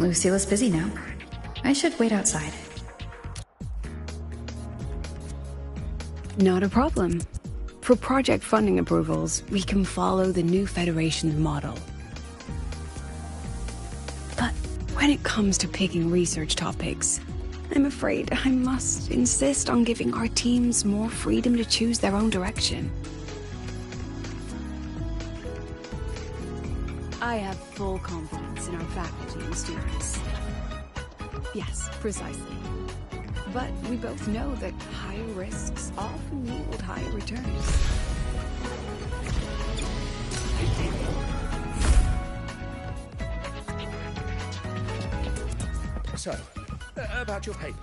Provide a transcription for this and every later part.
Lucilla's busy now. I should wait outside. Not a problem. For project funding approvals, we can follow the new Federation's model. But when it comes to picking research topics, I'm afraid I must insist on giving our teams more freedom to choose their own direction. I have full confidence in our faculty and students. Yes, precisely. But we both know that higher risks often yield higher returns. So, about your paper.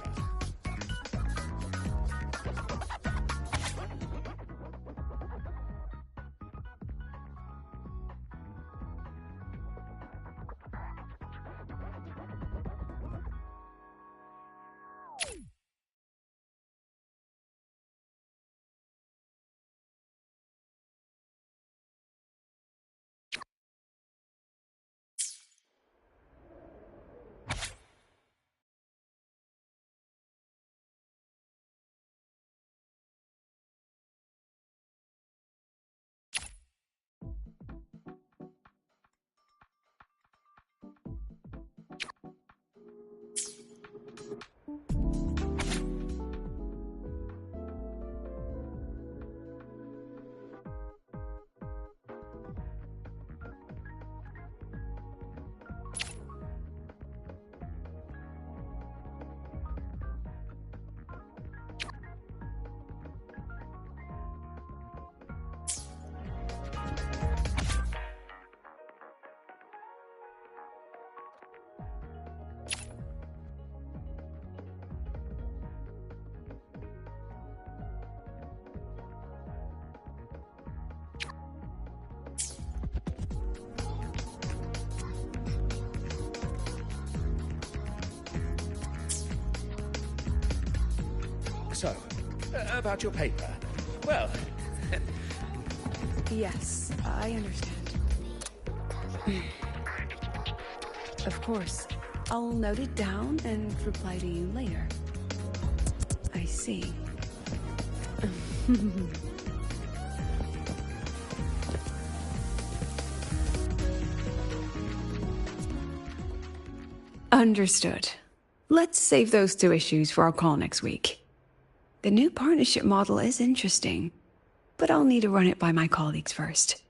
So, about your paper. Well... Yes, I understand. Of course. I'll note it down and reply to you later. I see. Understood. Let's save those two issues for our call next week. The new partnership model is interesting, but I'll need to run it by my colleagues first.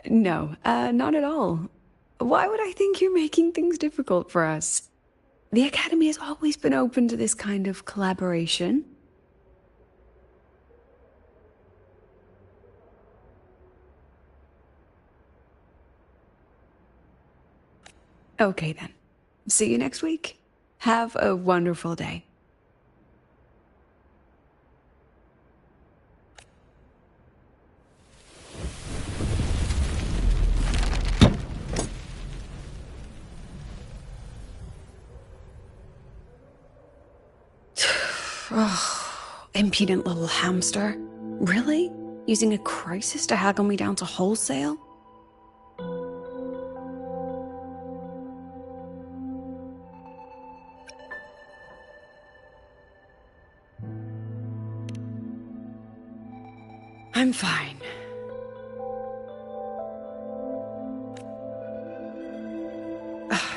No, not at all. Why would I think you're making things difficult for us? The Academy has always been open to this kind of collaboration. Okay then. See you next week. Have a wonderful day. Oh, impudent little hamster. Really? Using a crisis to haggle me down to wholesale? I'm fine.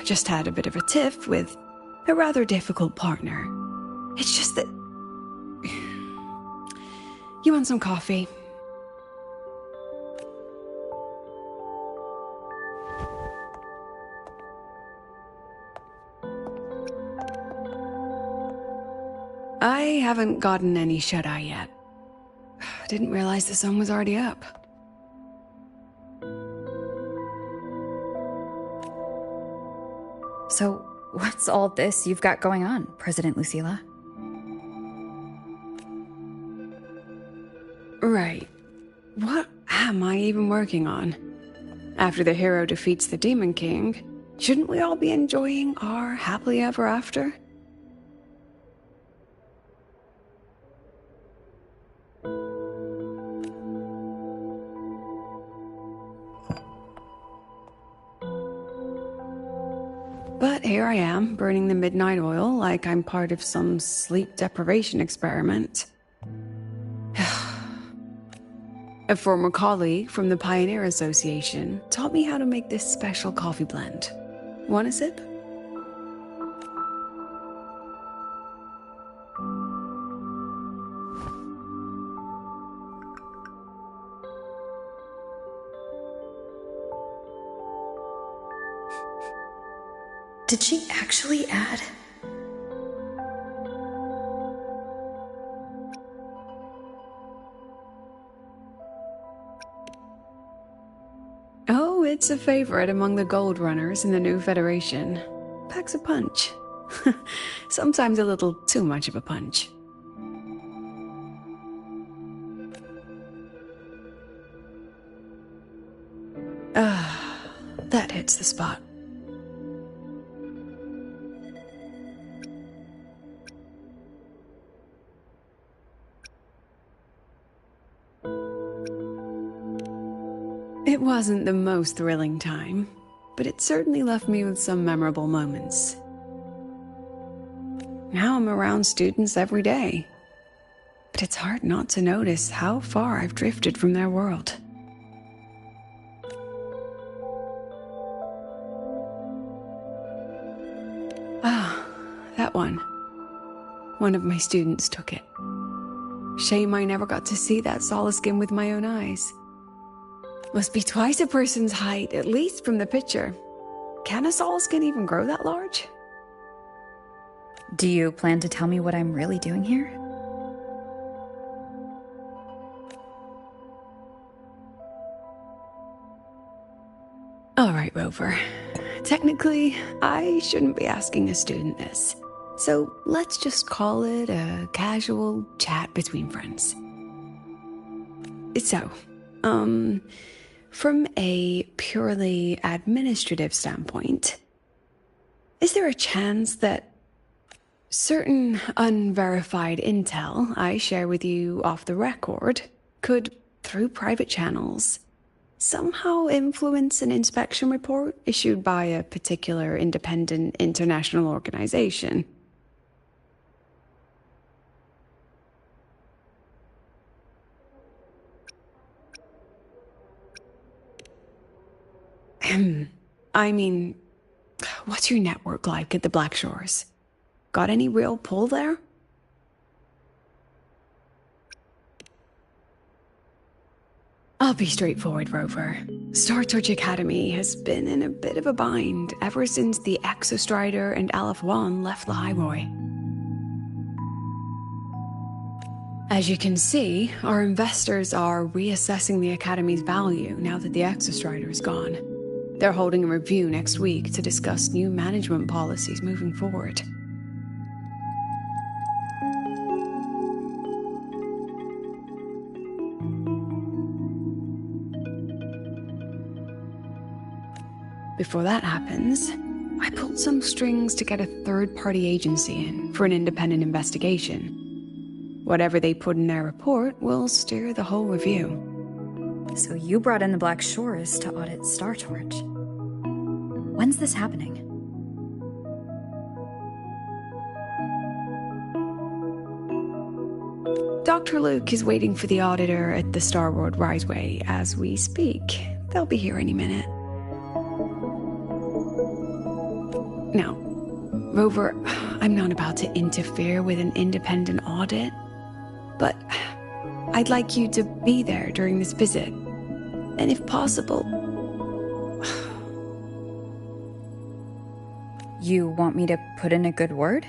Just had a bit of a tiff with a rather difficult partner. It's just that... You want some coffee? I haven't gotten any shut-eye yet. Didn't realize the sun was already up. So, what's all this you've got going on, President Lucilla? Right. What am I even working on? After the hero defeats the Demon King, shouldn't we all be enjoying our happily ever after? But here I am, burning the midnight oil like I'm part of some sleep deprivation experiment. A former colleague from the Pioneer Association taught me how to make this special coffee blend. Want a sip? Did she actually add? Oh, it's a favorite among the gold runners in the new Federation. Packs a punch. Sometimes a little too much of a punch. That hits the spot. It wasn't the most thrilling time, but it certainly left me with some memorable moments. Now I'm around students every day, but it's hard not to notice how far I've drifted from their world. That one. One of my students took it. Shame I never got to see that solace skin with my own eyes. Must be twice a person's height, at least from the picture. Can a solace skin even grow that large? Do you plan to tell me what I'm really doing here? All right, Rover. Technically, I shouldn't be asking a student this. So let's just call it a casual chat between friends. So, from a purely administrative standpoint, is there a chance that certain unverified intel I share with you off the record could, through private channels, somehow influence an inspection report issued by a particular independent international organization? I mean, what's your network like at the Black Shores? Got any real pull there? I'll be straightforward, Rover. Star Torch Academy has been in a bit of a bind ever since the Exostrider and Aleph 1 left the Highway. As you can see, our investors are reassessing the Academy's value now that the Exostrider is gone. They're holding a review next week to discuss new management policies moving forward. Before that happens, I pulled some strings to get a third-party agency in for an independent investigation. Whatever they put in their report will steer the whole review. So you brought in the Black Shores to audit Star Torch. When's this happening? Dr. Luke is waiting for the auditor at the Star World Riseway as we speak. They'll be here any minute. Now, Rover, I'm not about to interfere with an independent audit, but I'd like you to be there during this visit. And if possible... You want me to put in a good word?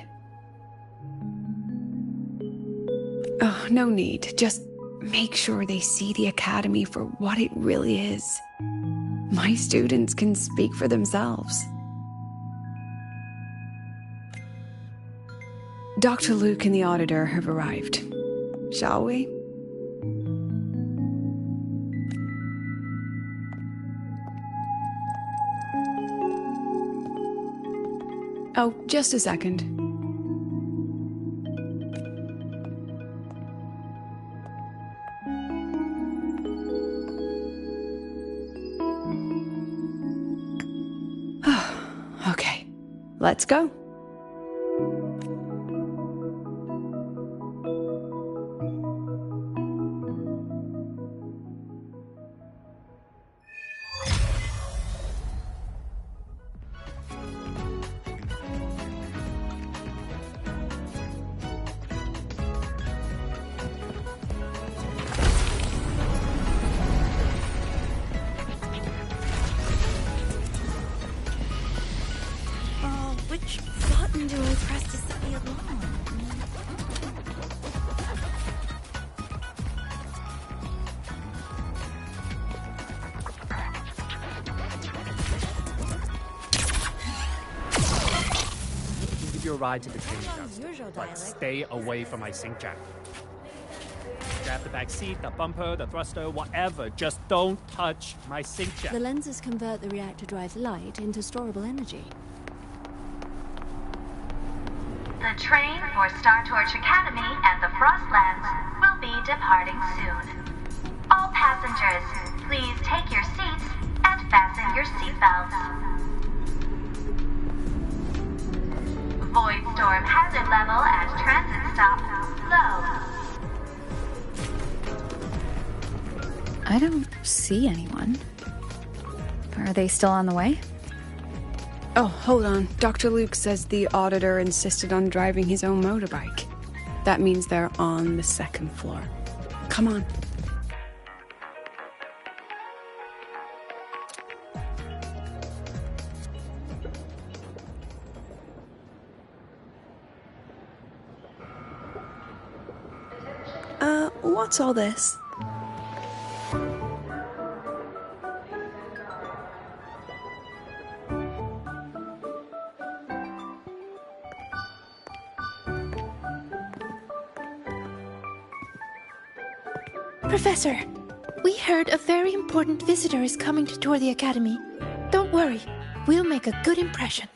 Oh, no need. Just make sure they see the Academy for what it really is. My students can speak for themselves. Dr. Luke and the auditor have arrived. Shall we? Oh, just a second. Okay. Let's go. Which button do I press to set the alarm? Give you a ride to the train station, but stay away from my sink jack. Grab the back seat, the bumper, the thruster, whatever. Just don't touch my sink jack. The lenses convert the reactor drive's light into storable energy. The train for Star Torch Academy and the Frostlands will be departing soon. All passengers, please take your seats and fasten your seatbelts. Void storm hazard level at transit stop low. I don't see anyone. Are they still on the way? Oh, hold on. Dr. Luke says the auditor insisted on driving his own motorbike. That means they're on the second floor. Come on. What's all this? Professor, we heard a very important visitor is coming to tour the Academy. Don't worry, we'll make a good impression.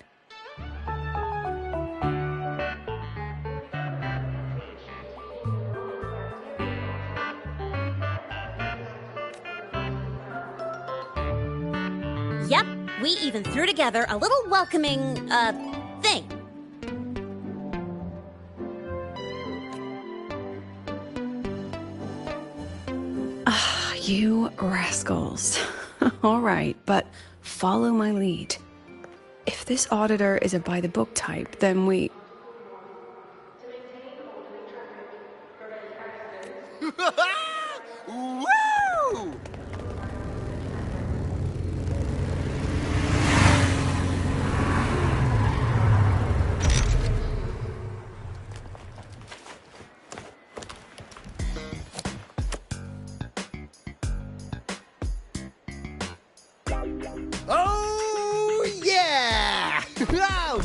Yep, we even threw together a little welcoming, thing. You rascals. All right, but follow my lead. If this auditor is a by-the-book type, then we... Woo! Oh, yeah!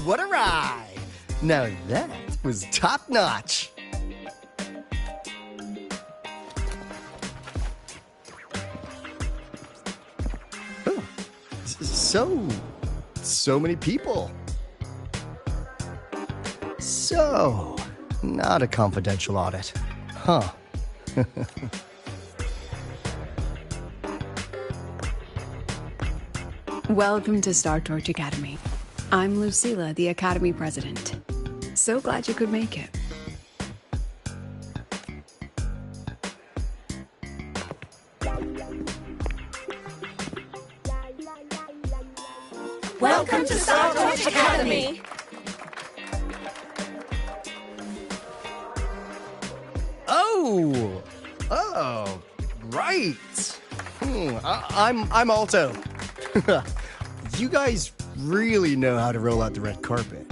What a ride! Now that was top-notch. Oh, so many people. So, not a confidential audit, huh? Welcome to Star Torch Academy. I'm Lucilla, the Academy President. So glad you could make it. Welcome to Star Torch Academy! Oh, right. I'm Alto. You guys really know how to roll out the red carpet.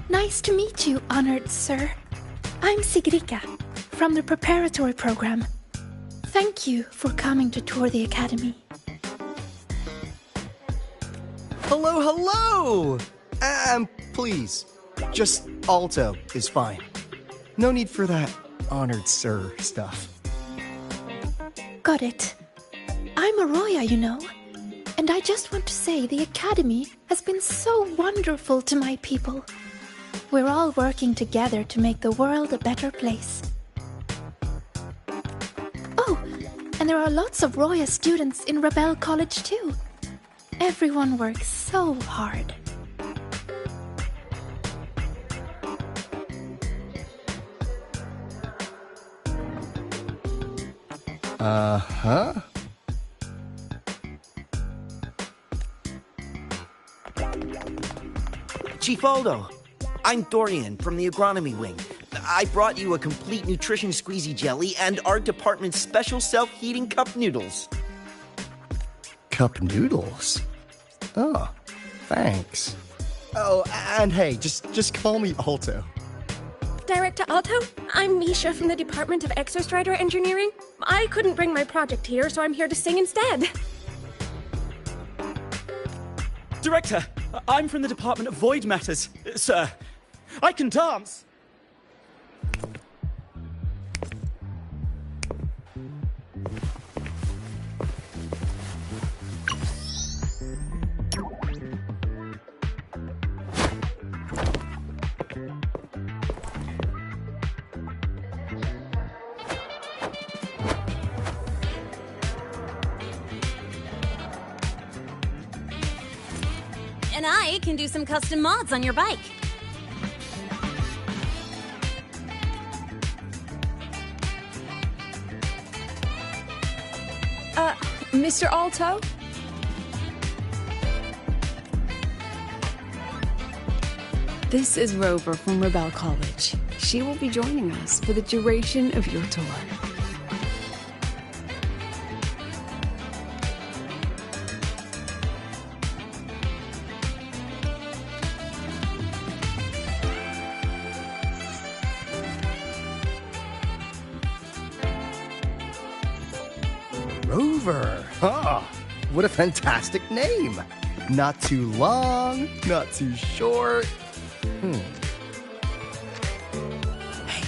Nice to meet you, honored sir. I'm Sigrika, from the preparatory program. Thank you for coming to tour the Academy. Hello! Please, just Alto is fine. No need for that honored sir stuff. Got it. I'm Arroya, you know. And I just want to say the Academy has been so wonderful to my people. We're all working together to make the world a better place. Oh, and there are lots of Roya students in Rebel College too. Everyone works so hard. Uh-huh. Chief Aldo, I'm Dorian from the Agronomy Wing. I brought you a complete nutrition squeezy jelly and our department's special self-heating cup noodles. Cup noodles? Oh, thanks. Oh, and hey, just call me Alto. Director Alto, I'm Misha from the Department of Exostrider Engineering. I couldn't bring my project here, so I'm here to sing instead. Director, I'm from the Department of Void Matters. Sir, I can dance! And I can do some custom mods on your bike. Mr. Alto? This is Rover from Rebel College. She will be joining us for the duration of your tour. Rover. Ah, what a fantastic name. Not too long, not too short. Hey,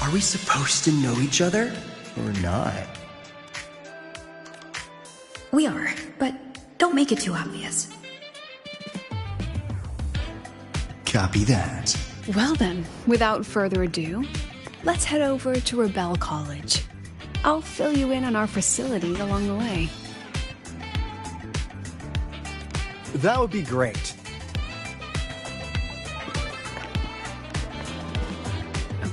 are we supposed to know each other? Or not? We are, but don't make it too obvious. Copy that. Well then, without further ado, let's head over to Rebel College. I'll fill you in on our facility along the way. That would be great.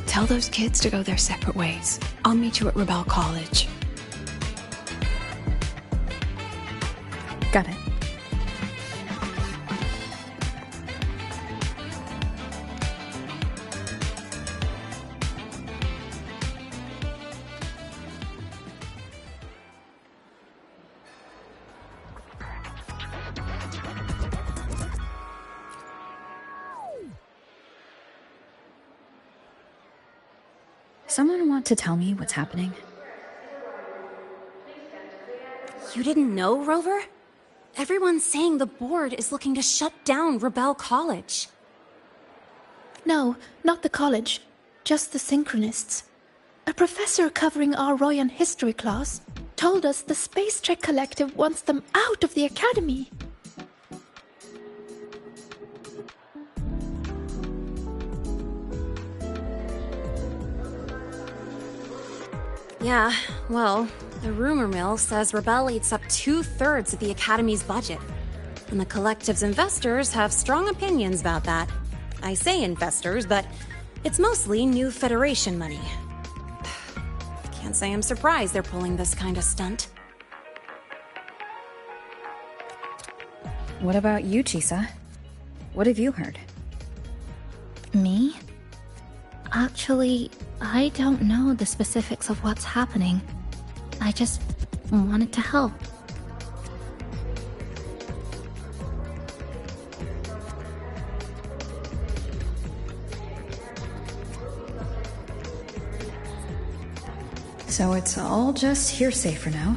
Tell those kids to go their separate ways. I'll meet you at Rebel College. Got it. Someone want to tell me what's happening? You didn't know, Rover? Everyone's saying the board is looking to shut down Rebel College. No, not the college. Just the Synchronists. A professor covering our Royan history class told us the Space Trek Collective wants them out of the academy. Yeah, well, the rumor mill says Rebel eats up 2/3 of the Academy's budget. And the Collective's investors have strong opinions about that. I say investors, but it's mostly new Federation money. Can't say I'm surprised they're pulling this kind of stunt. What about you, Chisa? What have you heard? Me? Actually, I don't know the specifics of what's happening. I just wanted to help. So it's all just hearsay for now.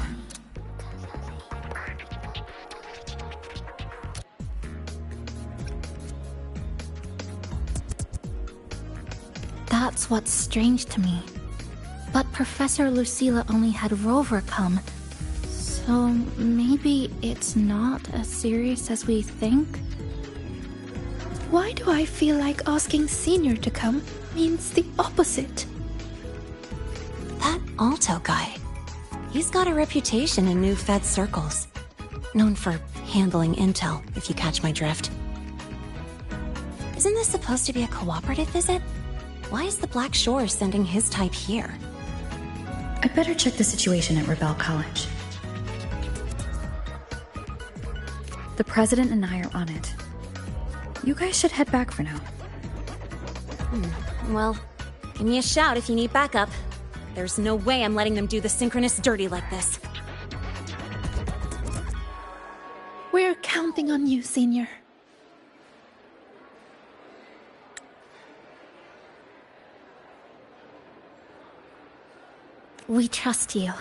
That's what's strange to me. But Professor Lucilla only had Rover come. So maybe it's not as serious as we think? Why do I feel like asking Senior to come means the opposite? That Alto guy. He's got a reputation in new Fed circles. Known for handling intel, if you catch my drift. Isn't this supposed to be a cooperative visit? Why is the Black Shore sending his type here? I'd better check the situation at Rebel College. The president and I are on it. You guys should head back for now. Well, give me a shout if you need backup. There's no way I'm letting them do the synchronous dirty like this. We're counting on you, Senior. We trust you.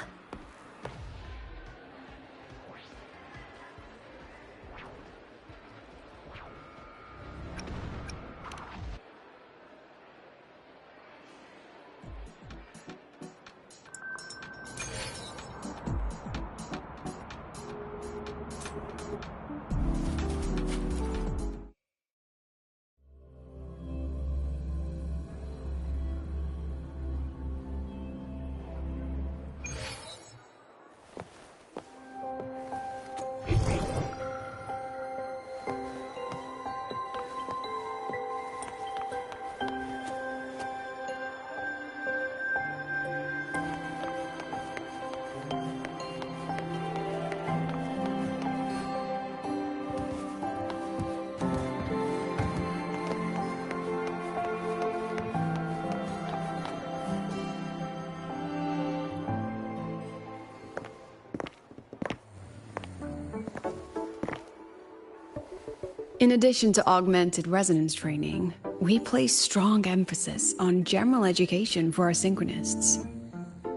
In addition to augmented resonance training, we place strong emphasis on general education for our synchronists.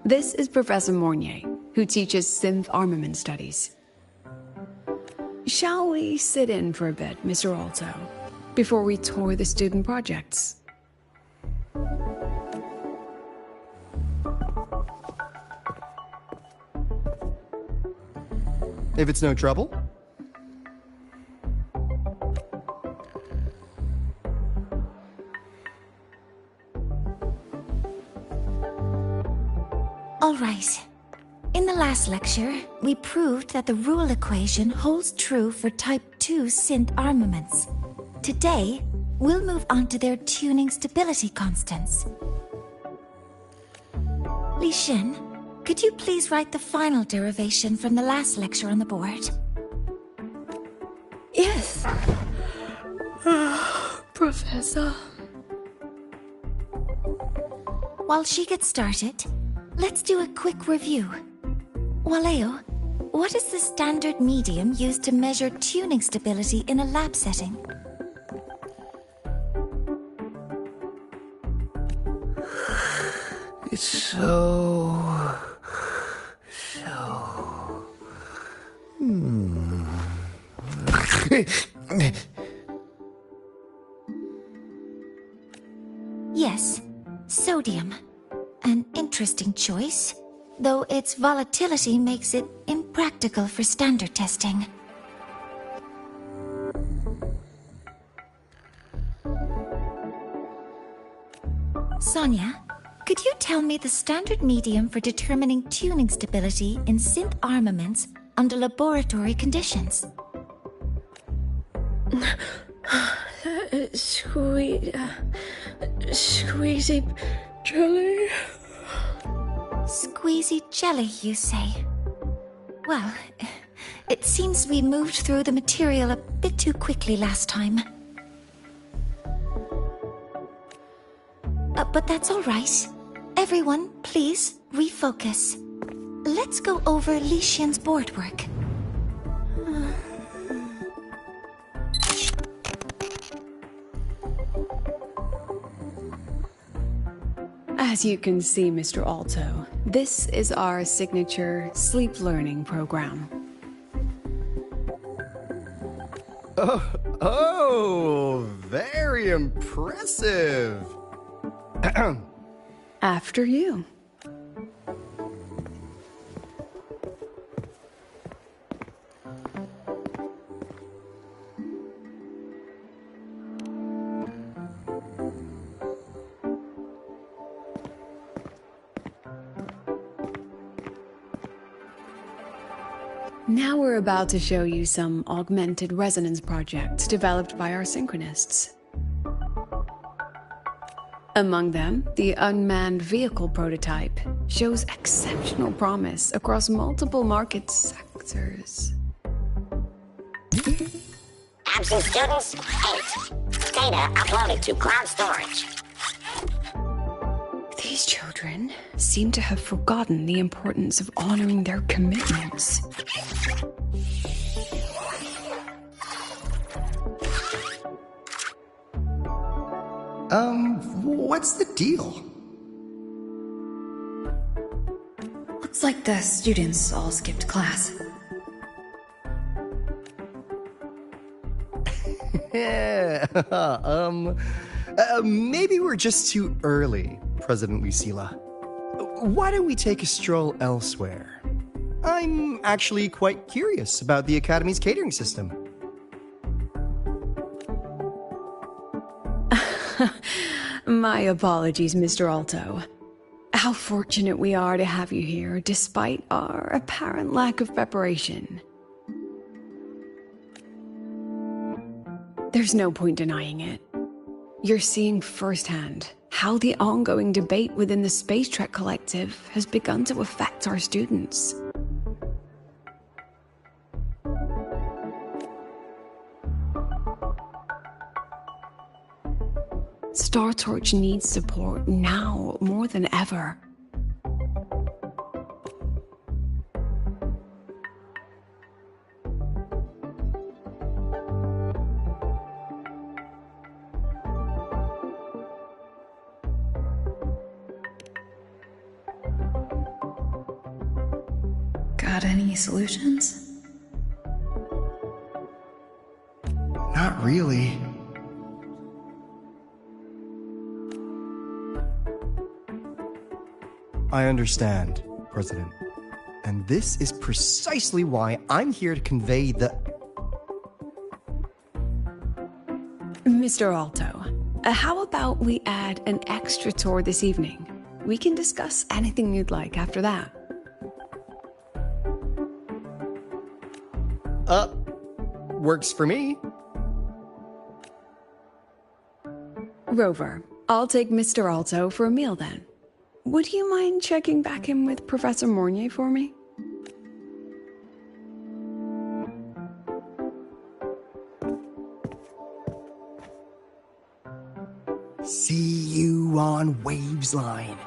This is Professor Mornier, who teaches synth armament studies. Shall we sit in for a bit, Mr. Alto, before we tour the student projects? If it's no trouble. All right. In the last lecture, we proved that the rule equation holds true for Type 2 synth armaments. Today, we'll move on to their tuning stability constants. Li Xin, could you please write the final derivation from the last lecture on the board? Yes. Professor. While she gets started, let's do a quick review. Waleo, what is the standard medium used to measure tuning stability in a lab setting? It's so... Yes, sodium. An interesting choice, though its volatility makes it impractical for standard testing. Sonia, could you tell me the standard medium for determining tuning stability in synth armaments under laboratory conditions? Squeezy jelly? Squeezy jelly, you say? Well, it seems we moved through the material a bit too quickly last time. But that's all right. Everyone, please refocus. Let's go over Li Xian's board work. As you can see, Mr. Alto, this is our signature sleep learning program. Oh, very impressive. After you. Now we're about to show you some augmented resonance projects developed by our synchronists. Among them, the unmanned vehicle prototype shows exceptional promise across multiple market sectors. Absent students, 8. Data uploaded to cloud storage. These children seem to have forgotten the importance of honoring their commitments. What's the deal? Looks like the students all skipped class. Yeah, maybe we're just too early, President Lucilla. Why don't we take a stroll elsewhere? I'm actually quite curious about the Academy's catering system. My apologies, Mr. Alto. How fortunate we are to have you here, despite our apparent lack of preparation. There's no point denying it. You're seeing firsthand how the ongoing debate within the Space Trek Collective has begun to affect our students. Star Torch needs support now more than ever. Got any solutions? Not really. I understand, President. And this is precisely why I'm here to convey the... Mr. Alto, how about we add an extra tour this evening? We can discuss anything you'd like after that. Works for me. Rover, I'll take Mr. Alto for a meal then. Would you mind checking back in with Professor Mornier for me? See you on Waves Line.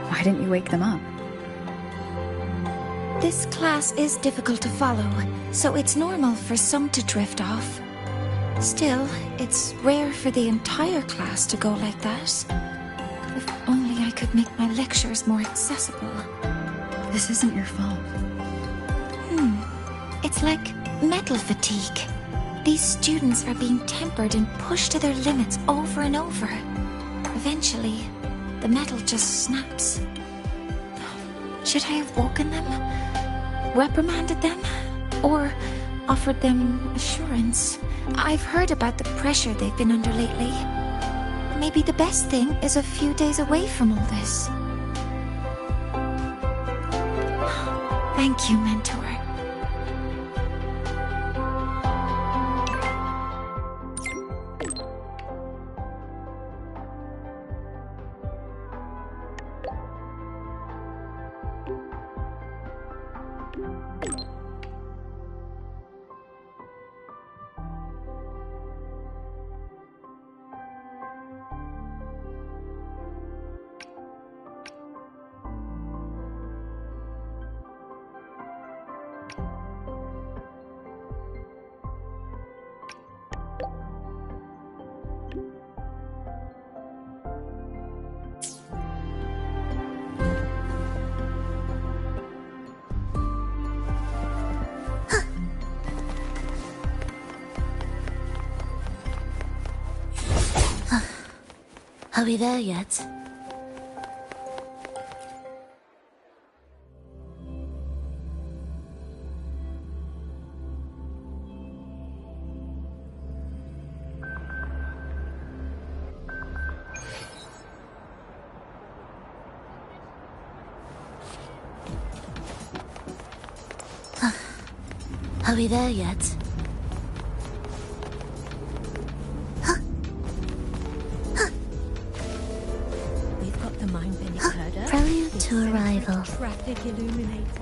Why didn't you wake them up? This class is difficult to follow, so it's normal for some to drift off. Still, it's rare for the entire class to go like that. If only I could make my lectures more accessible. This isn't your fault. It's like metal fatigue. These students are being tempered and pushed to their limits over and over. Eventually, the metal just snaps. Should I have woken them? Reprimanded them? Or offered them assurance? I've heard about the pressure they've been under lately. Maybe the best thing is a few days away from all this. Thank you, Mentor. Are we there yet? Are we there yet? We've got the mind bending herder. Prelude to arrival. Traffic illuminator.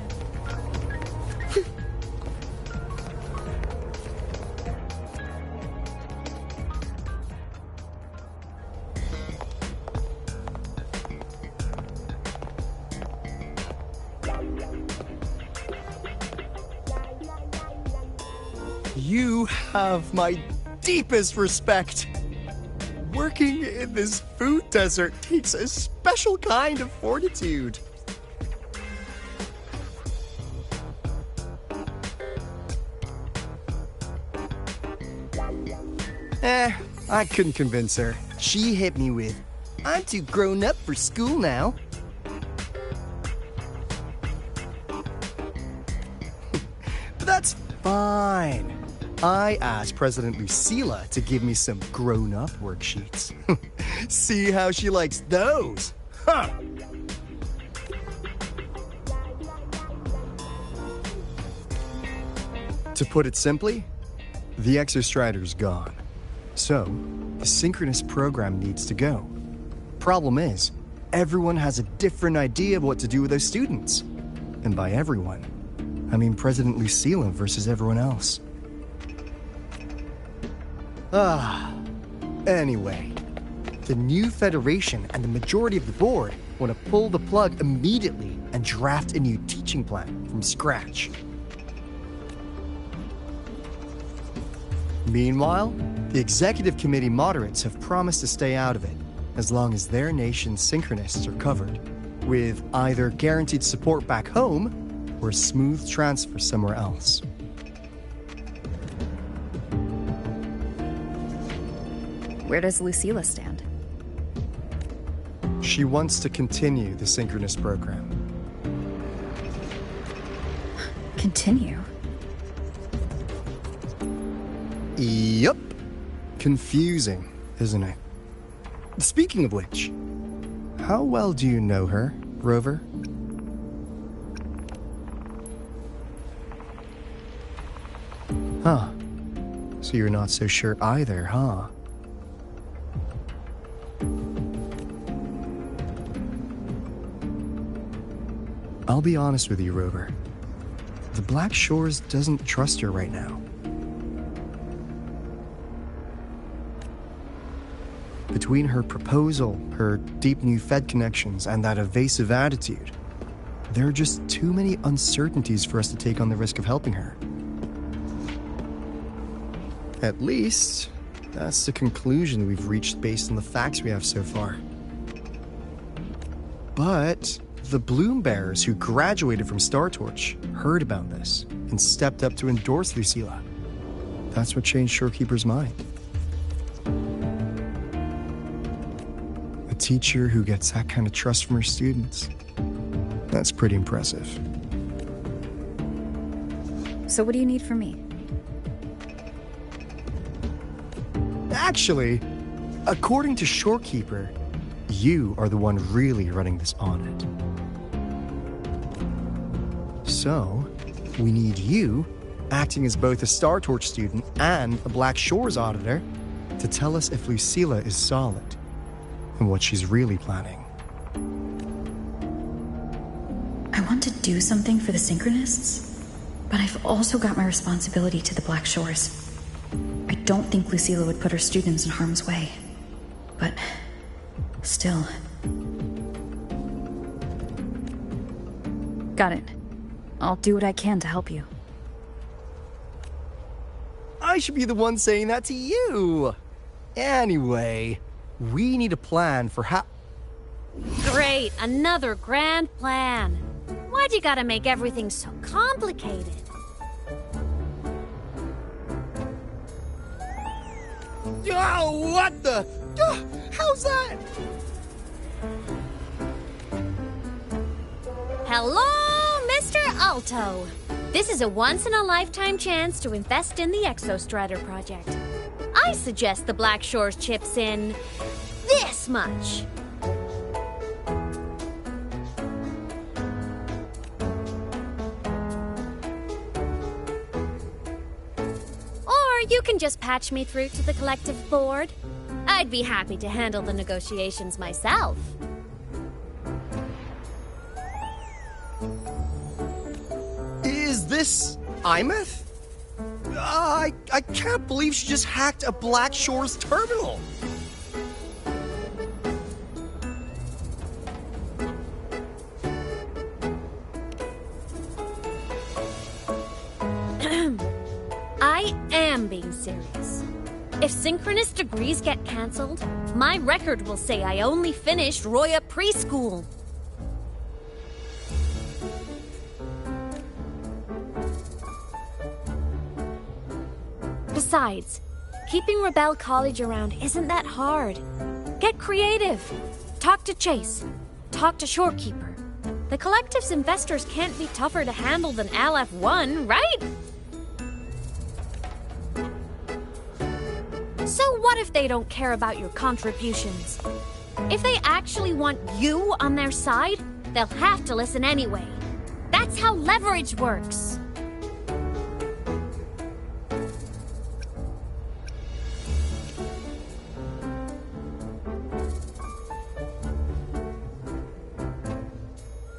You have my deepest respect. Working in this food desert takes a special kind of fortitude. I couldn't convince her. She hit me with, "I'm too grown up for school now." But that's fine. I asked President Lucilla to give me some grown-up worksheets. See how she likes those? Huh! To put it simply, the Exostrider's gone. So, the synchronous program needs to go. Problem is, everyone has a different idea of what to do with those students. And by everyone, I mean President Lucilla versus everyone else. Anyway, the new Federation and the majority of the board want to pull the plug immediately and draft a new teaching plan from scratch. Meanwhile, the executive committee moderates have promised to stay out of it, as long as their nation's synchronists are covered, with either guaranteed support back home or a smooth transfer somewhere else. Where does Lucilla stand? She wants to continue the synchronous program. Continue? Yup. Confusing, isn't it? Speaking of which, how well do you know her, Rover? Huh. So you're not so sure either, huh? I'll be honest with you, Rover. The Black Shores doesn't trust her right now. Between her proposal, her deep new Fed connections, and that evasive attitude, there are just too many uncertainties for us to take on the risk of helping her. At least, that's the conclusion we've reached based on the facts we have so far. But the Bloom Bearers who graduated from Star Torch heard about this and stepped up to endorse Lucilla. That's what changed Shorekeeper's mind. A teacher who gets that kind of trust from her students. That's pretty impressive. So what do you need from me? Actually, according to Shorekeeper, you are the one really running this audit. So, we need you, acting as both a Star Torch student and a Black Shores auditor, to tell us if Lucilla is solid and what she's really planning. I want to do something for the Synchronists, but I've also got my responsibility to the Black Shores. I don't think Lucilla would put her students in harm's way, but still. Got it. I'll do what I can to help you. I should be the one saying that to you. Anyway, we need a plan for how... Great, another grand plan. Why'd you gotta make everything so complicated? Oh, what the... How's that? Hello, Mr. Alto. This is a once-in-a-lifetime chance to invest in the Exostrider project. I suggest the Black Shores chips in this much. Or you can just patch me through to the collective board. I'd be happy to handle the negotiations myself. Is this Imeth? I can't believe she just hacked a Black Shores terminal. I am being serious. If synchronous degrees get cancelled, my record will say I only finished Roya preschool. Besides, keeping Rebel College around isn't that hard. Get creative. Talk to Chase. Talk to Shorekeeper. The collective's investors can't be tougher to handle than LF1, right? So what if they don't care about your contributions? If they actually want you on their side, they'll have to listen anyway. That's how leverage works.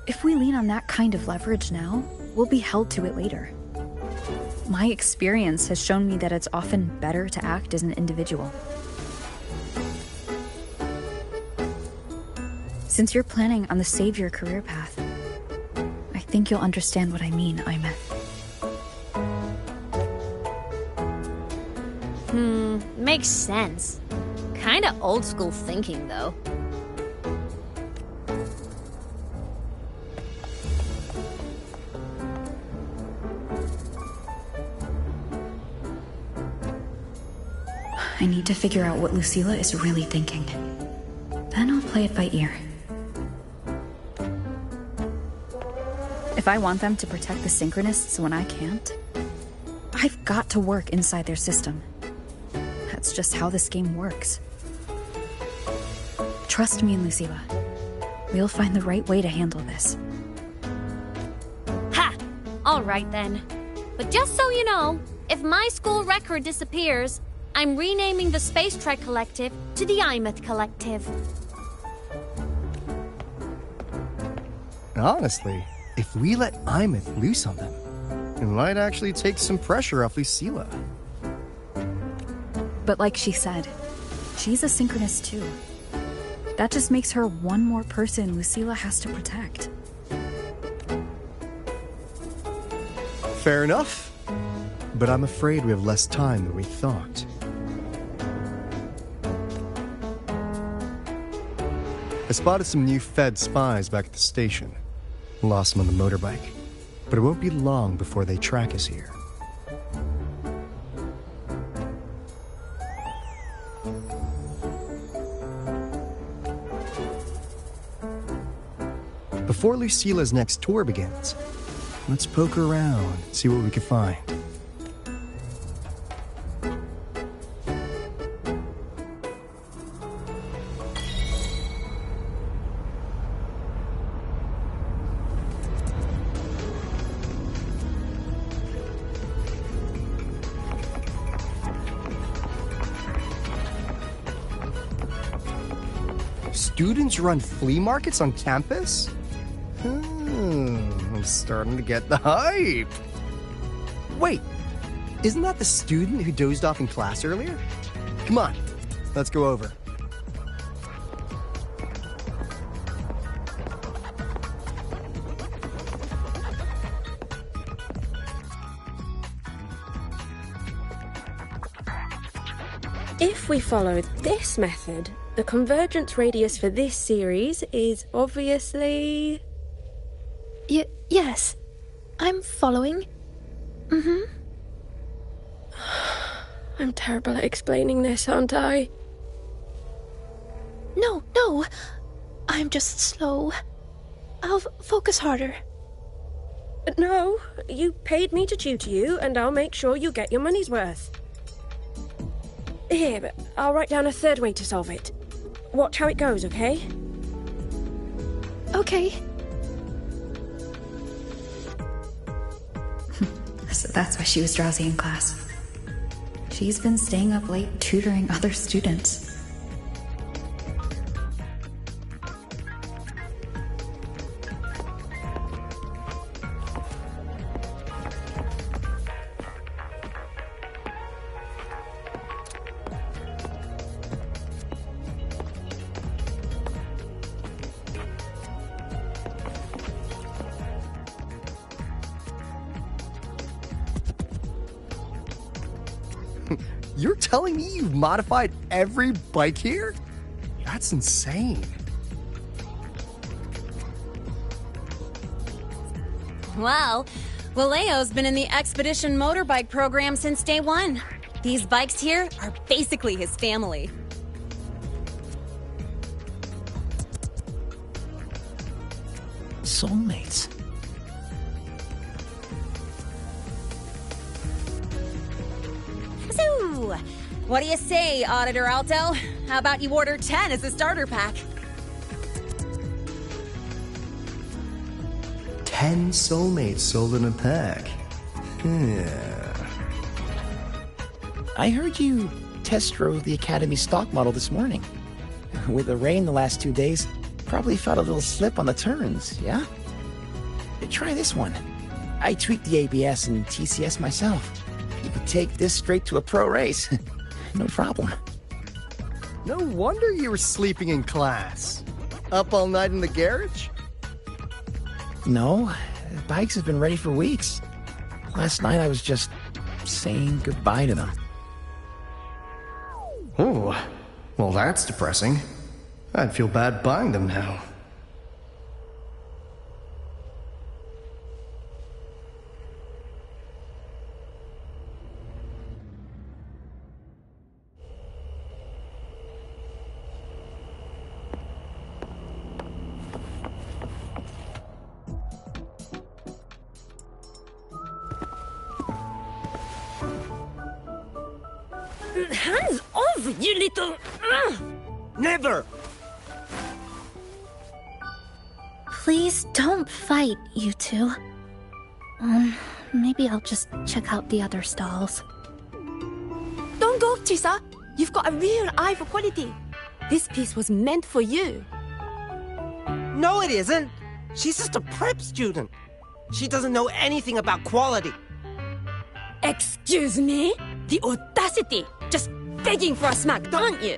If we lean on that kind of leverage now, we'll be held to it later. My experience has shown me that it's often better to act as an individual. Since you're planning on the savior career path, I think you'll understand what I mean, Imeth. Makes sense. Kinda old school thinking, though. I need to figure out what Lucilla is really thinking. Then I'll play it by ear. If I want them to protect the Synchronists when I can't, I've got to work inside their system. That's just how this game works. Trust me, Lucilla. We'll find the right way to handle this. Ha! Alright then. But just so you know, if my school record disappears, I'm renaming the Space Trek Collective to the Imeth Collective. Honestly, if we let Imeth loose on them, it might actually take some pressure off Lucilla. But like she said, she's a synchronist too. That just makes her one more person Lucilla has to protect. Fair enough. But I'm afraid we have less time than we thought. I spotted some new Fed spies back at the station. Lost them on the motorbike. But it won't be long before they track us here. Before Lucilla's next tour begins, let's poke around, see what we can find. Students run flea markets on campus? I'm starting to get the hype. Wait, isn't that the student who dozed off in class earlier? Come on, let's go over. If we follow this method, the convergence radius for this series is obviously... Yes. I'm following. I'm terrible at explaining this, aren't I? No, I'm just slow. I'll focus harder. No, you paid me to tutor you, and I'll make sure you get your money's worth. Here, but I'll write down a third way to solve it. Watch how it goes, okay? Okay. So that's why she was drowsy in class. She's been staying up late tutoring other students. You're telling me you've modified every bike here? That's insane. Well, Valeo's been in the Expedition motorbike program since day one. These bikes here are basically his family. Soulmates. So, what do you say, Auditor Alto? How about you order 10 as a starter pack? 10 soulmates sold in a pack. I heard you test drove the Academy stock model this morning. With the rain the last 2 days, probably felt a little slip on the turns, yeah? Try this one. I tweaked the ABS and TCS myself. You could take this straight to a pro race. No problem. No wonder you were sleeping in class. Up all night in the garage? No, the bikes have been ready for weeks. Last night I was just saying goodbye to them. Oh, well that's depressing. I'd feel bad buying them now. Hands off, you little... Never! Please don't fight, you two. Maybe I'll just check out the other stalls. Don't go, Chisa. You've got a real eye for quality. This piece was meant for you. No, it isn't. She's just a prep student. She doesn't know anything about quality. Excuse me? The audacity! Just begging for a smack, aren't you?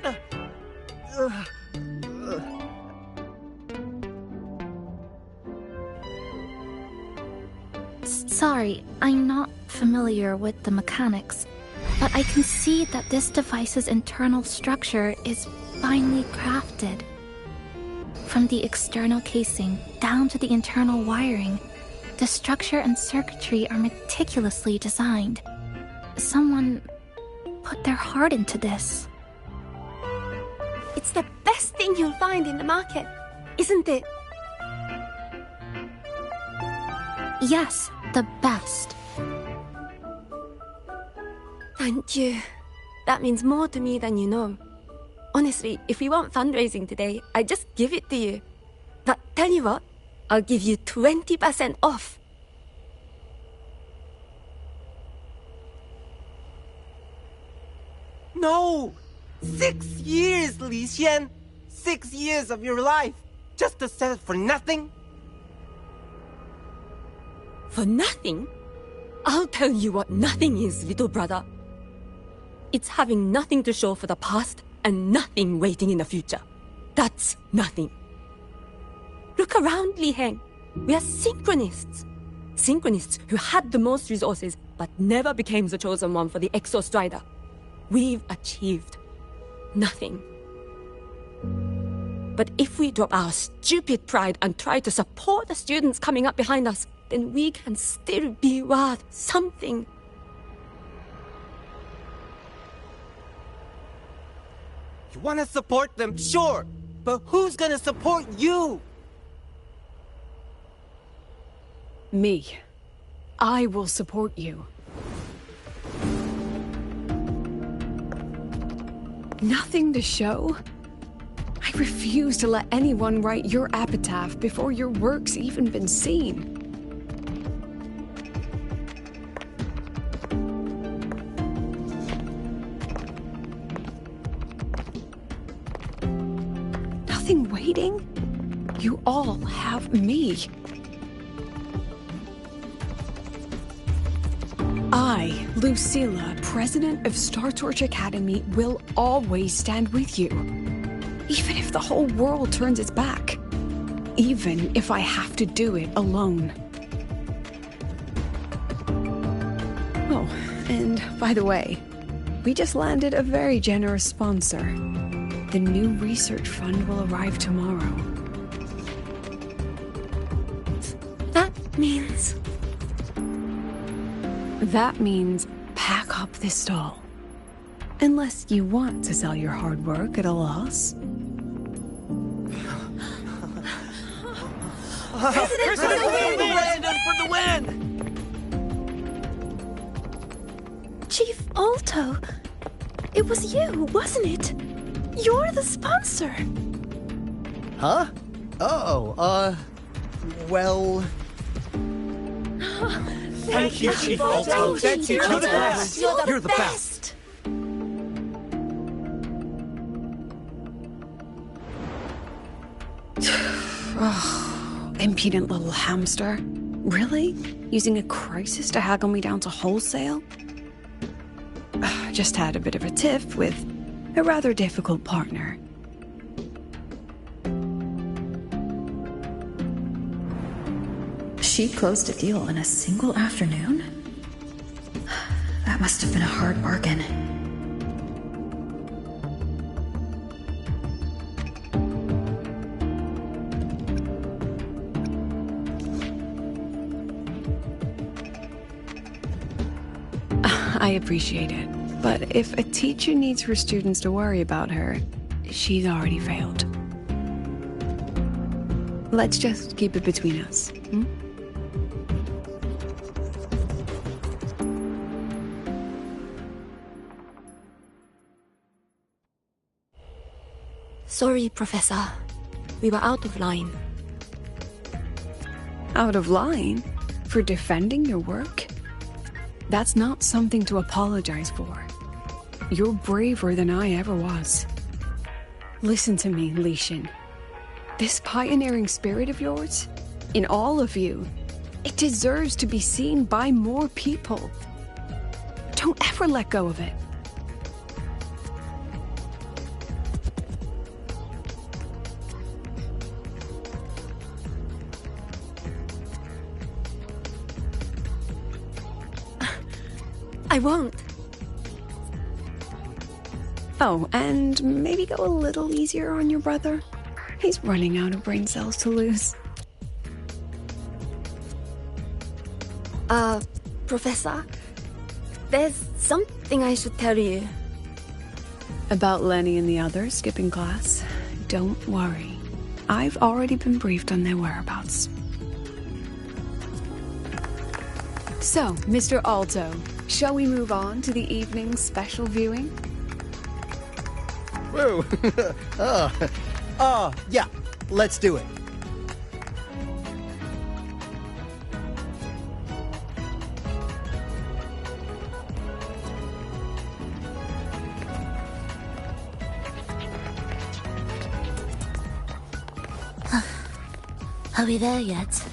Sorry, I'm not familiar with the mechanics, but I can see that this device's internal structure is finely crafted. From the external casing down to the internal wiring, the structure and circuitry are meticulously designed. Someone put their heart into this. It's the best thing you'll find in the market, isn't it? Yes, the best. Thank you. That means more to me than you know. Honestly, if we want fundraising today, I'd just give it to you. But tell you what, I'll give you 20% off. No! 6 years, Li Xian! 6 years of your life! Just to sell it for nothing? For nothing? I'll tell you what nothing is, little brother. It's having nothing to show for the past and nothing waiting in the future. That's nothing. Look around, Li Heng. We are synchronists. Synchronists who had the most resources but never became the chosen one for the Exo Strider. We've achieved nothing. But if we drop our stupid pride and try to support the students coming up behind us, then we can still be worth something. You want to support them, sure. But who's gonna support you? Me. I will support you. Nothing to show? I refuse to let anyone write your epitaph before your work's even been seen. Nothing waiting? You all have me. I, Lucilla, president of Star Torch Academy, will always stand with you. Even if the whole world turns its back. Even if I have to do it alone. Oh, and by the way, we just landed a very generous sponsor. The new research fund will arrive tomorrow. That means... That means pack up this stall. Unless you want to sell your hard work at a loss. President for the win! President for the win! Chief Alto, it was you, wasn't it? You're the sponsor. Huh? Oh, well... Thank you, Chief Alto. Thank you, Chief Alto. You're the best. Impudent little hamster. Really? Using a crisis to haggle me down to wholesale? Just had a bit of a tiff with a rather difficult partner. She closed a deal in a single afternoon? That must have been a hard bargain. I appreciate it, but if a teacher needs her students to worry about her, she's already failed. Let's just keep it between us, hmm? Sorry, Professor. We were out of line. Out of line? For defending your work? That's not something to apologize for. You're braver than I ever was. Listen to me, Li Xin. This pioneering spirit of yours, in all of you, it deserves to be seen by more people. Don't ever let go of it. I won't. Oh, and maybe go a little easier on your brother. He's running out of brain cells to lose. Professor, there's something I should tell you. About Lenny and the others skipping class? Don't worry. I've already been briefed on their whereabouts. So, Mr. Alto, shall we move on to the evening's special viewing? Whoa. Yeah, let's do it. Are we there yet?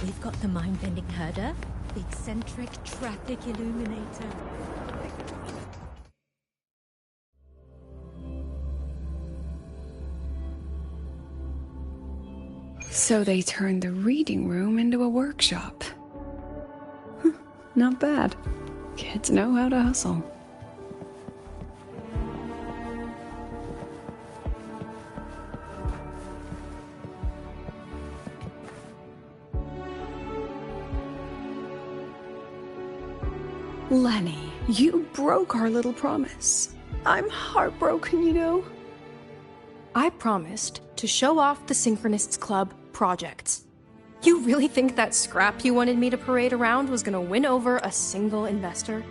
We've got the mind-bending herder, the eccentric traffic illuminator. So they turned the reading room into a workshop. Not bad. Kids know how to hustle. Lenny, you broke our little promise. I'm heartbroken, you know. I promised to show off the Synchronists Club projects. You really think that scrap you wanted me to parade around was gonna win over a single investor?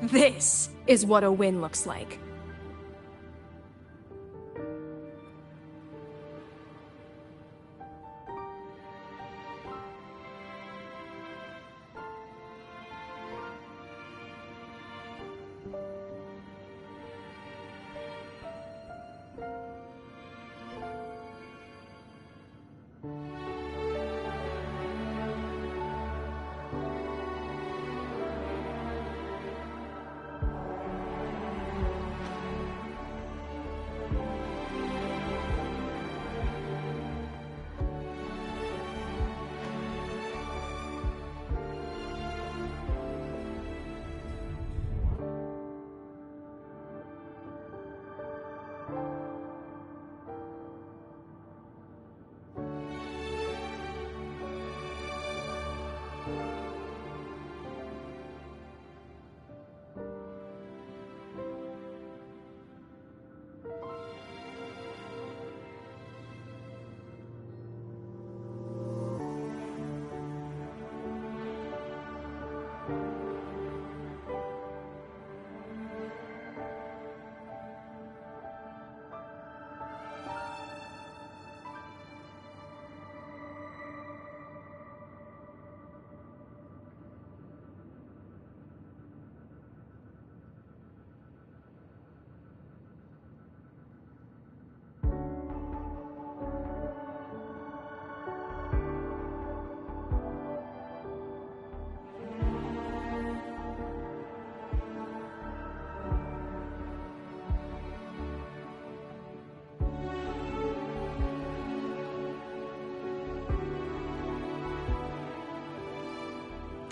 This is what a win looks like.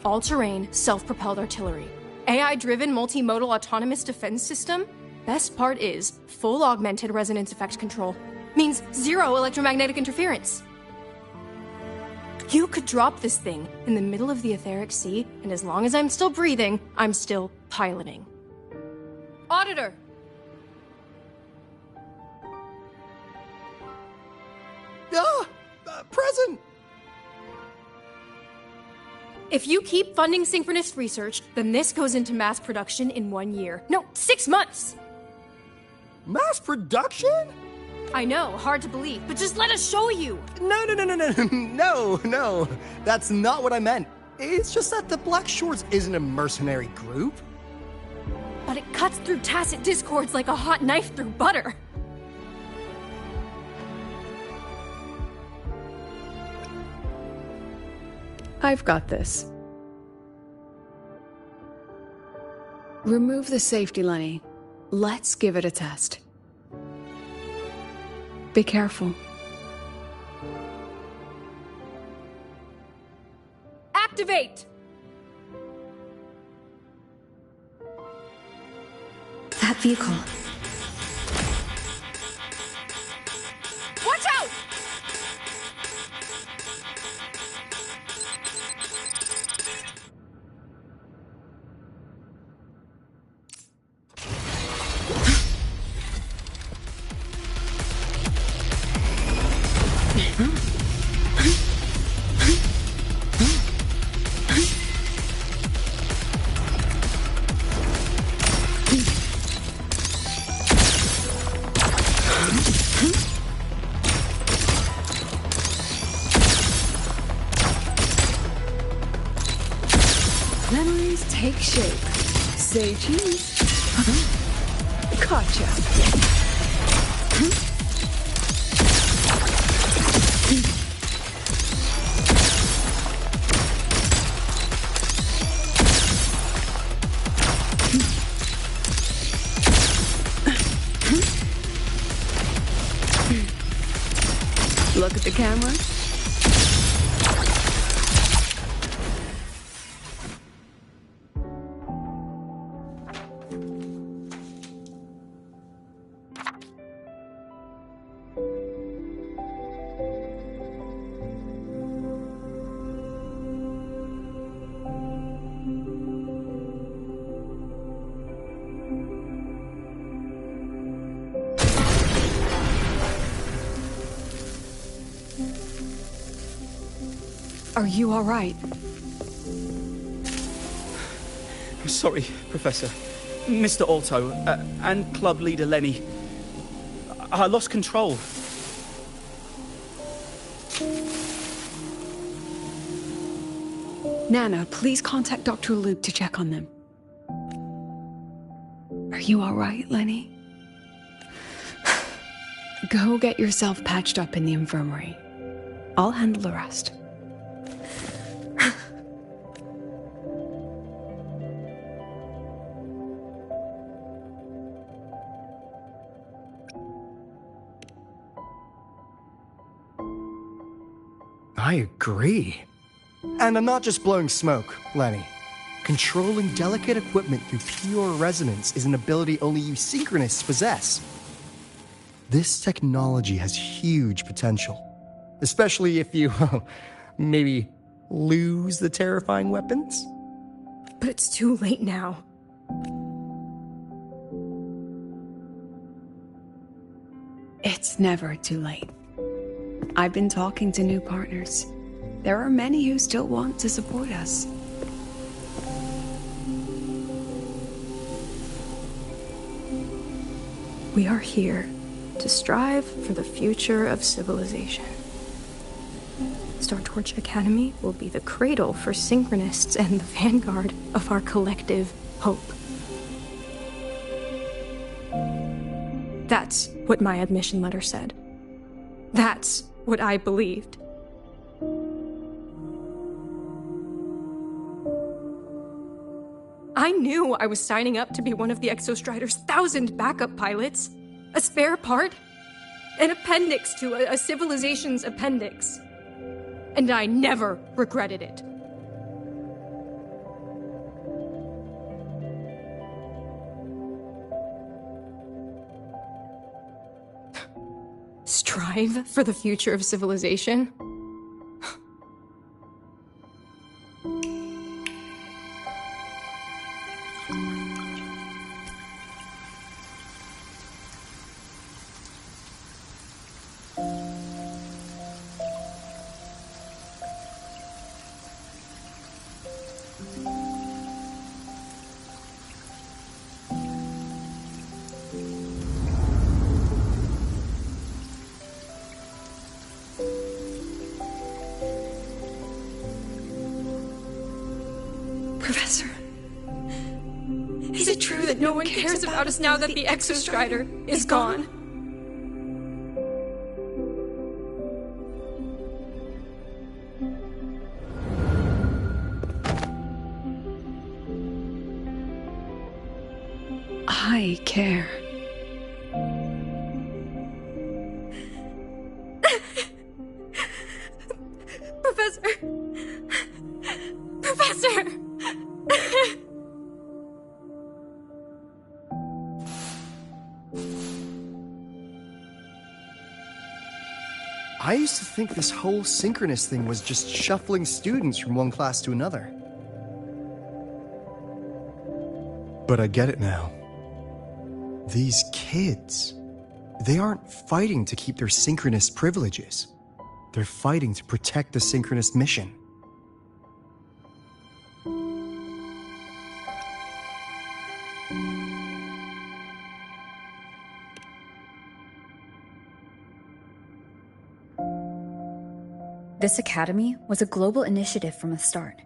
All-terrain, self-propelled artillery. AI-driven multimodal autonomous defense system? Best part is, full augmented resonance effect control. Means zero electromagnetic interference. You could drop this thing in the middle of the etheric sea, and as long as I'm still breathing, I'm still piloting. Auditor! Present! If you keep funding synchronous research, then this goes into mass production in 1 year. No, 6 months! Mass production? I know, hard to believe, but just let us show you! No, that's not what I meant. It's just that the Black Shores isn't a mercenary group. But it cuts through tacit discords like a hot knife through butter. I've got this. Remove the safety, Lenny. Let's give it a test. Be careful. Activate! That vehicle. Watch out! Memories take shape. Say cheese. Gotcha. Look at the camera. Are you all right? I'm sorry, Professor. Mr. Alto, and club leader Lenny. I lost control. Nana, please contact Dr. Luke to check on them. Are you all right, Lenny? Go get yourself patched up in the infirmary. I'll handle the rest. I agree. And I'm not just blowing smoke, Lenny. Controlling delicate equipment through pure resonance is an ability only you synchronists possess. This technology has huge potential. Especially if you, maybe, lose the terrifying weapons? But it's too late now. It's never too late. I've been talking to new partners. There are many who still want to support us. We are here to strive for the future of civilization. Startorch Academy will be the cradle for synchronists and the vanguard of our collective hope. That's what my admission letter said. That's what I believed. I knew I was signing up to be one of the Exostrider's 1,000 backup pilots. A spare part. An appendix to a civilization's appendix. And I never regretted it. Strive for the future of civilization? Professor, is it true that no one cares about us now that the Exostrider is gone? I care. Professor! Professor! I used to think this whole synchronous thing was just shuffling students from one class to another. But I get it now. These kids, they aren't fighting to keep their synchronous privileges. They're fighting to protect the synchronous mission. This academy was a global initiative from the start.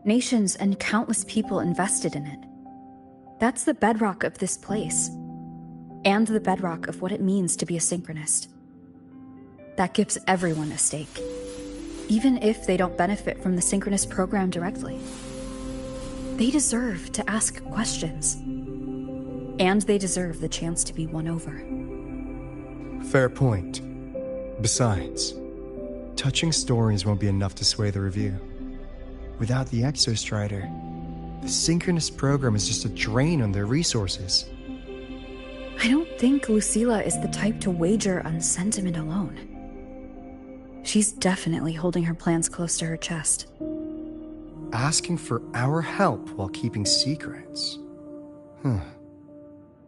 Nations and countless people invested in it. That's the bedrock of this place, and the bedrock of what it means to be a synchronist. That gives everyone a stake, even if they don't benefit from the synchronous program directly. They deserve to ask questions, and they deserve the chance to be won over. Fair point. Besides, touching stories won't be enough to sway the review. Without the Exostrider, the synchronous program is just a drain on their resources. I don't think Lucilla is the type to wager on sentiment alone. She's definitely holding her plans close to her chest. Asking for our help while keeping secrets?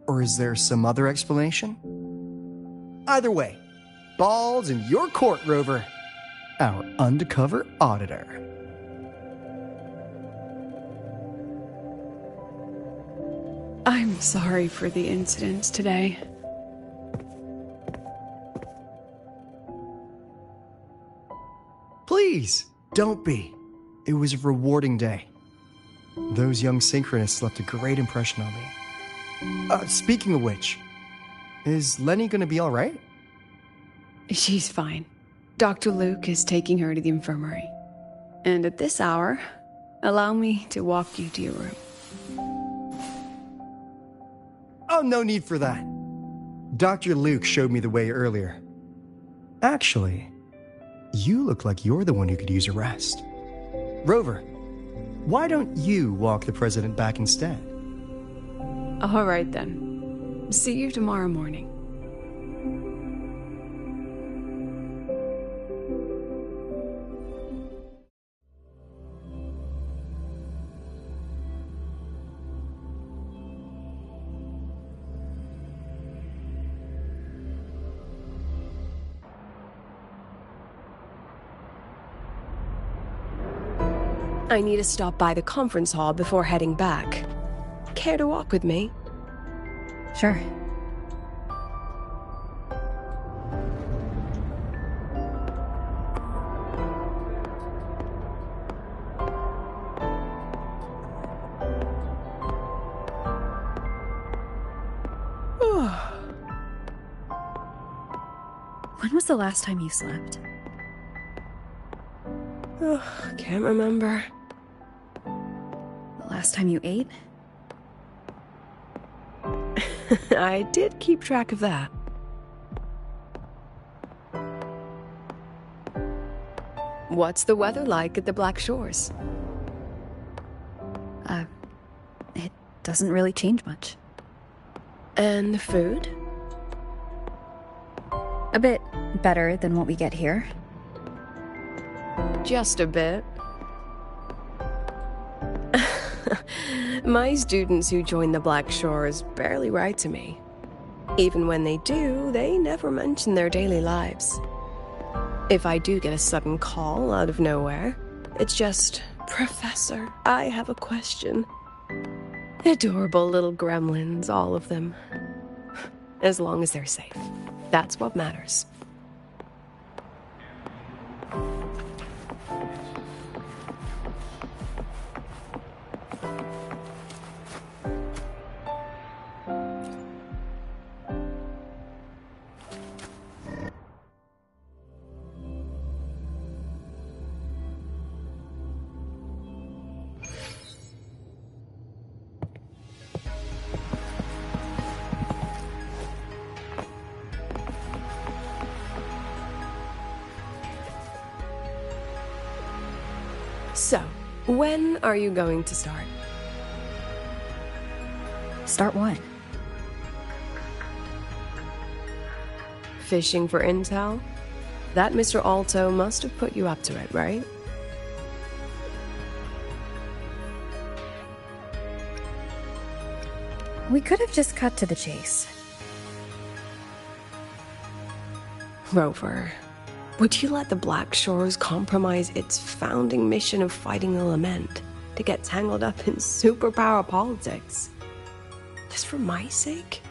Or is there some other explanation? Either way, ball's in your court, Rover. Our undercover auditor. I'm sorry for the incidents today. Please, don't be. It was a rewarding day. Those young synchronists left a great impression on me. Speaking of which, is Lenny gonna be alright? She's fine. Dr. Luke is taking her to the infirmary. And at this hour, allow me to walk you to your room. Oh, no need for that. Dr. Luke showed me the way earlier. Actually, you look like you're the one who could use a rest. Rover, why don't you walk the president back instead? All right then. See you tomorrow morning. I need to stop by the conference hall before heading back. Care to walk with me? Sure. When was the last time you slept? Can't remember. The last time you ate? I did keep track of that. What's the weather like at the Black Shores? It doesn't really change much. And the food? A bit better than what we get here. Just a bit. My students who join the Black Shores barely write to me. Even when they do, they never mention their daily lives. If I do get a sudden call out of nowhere, it's just, "Professor, I have a question." Adorable little gremlins, all of them. As long as they're safe. That's what matters. So, when are you going to start? Start what? Fishing for intel? That Mr. Alto must have put you up to it, right? We could have just cut to the chase. Rover, would you let the Black Shores compromise its founding mission of fighting the Lament to get tangled up in superpower politics? Just for my sake?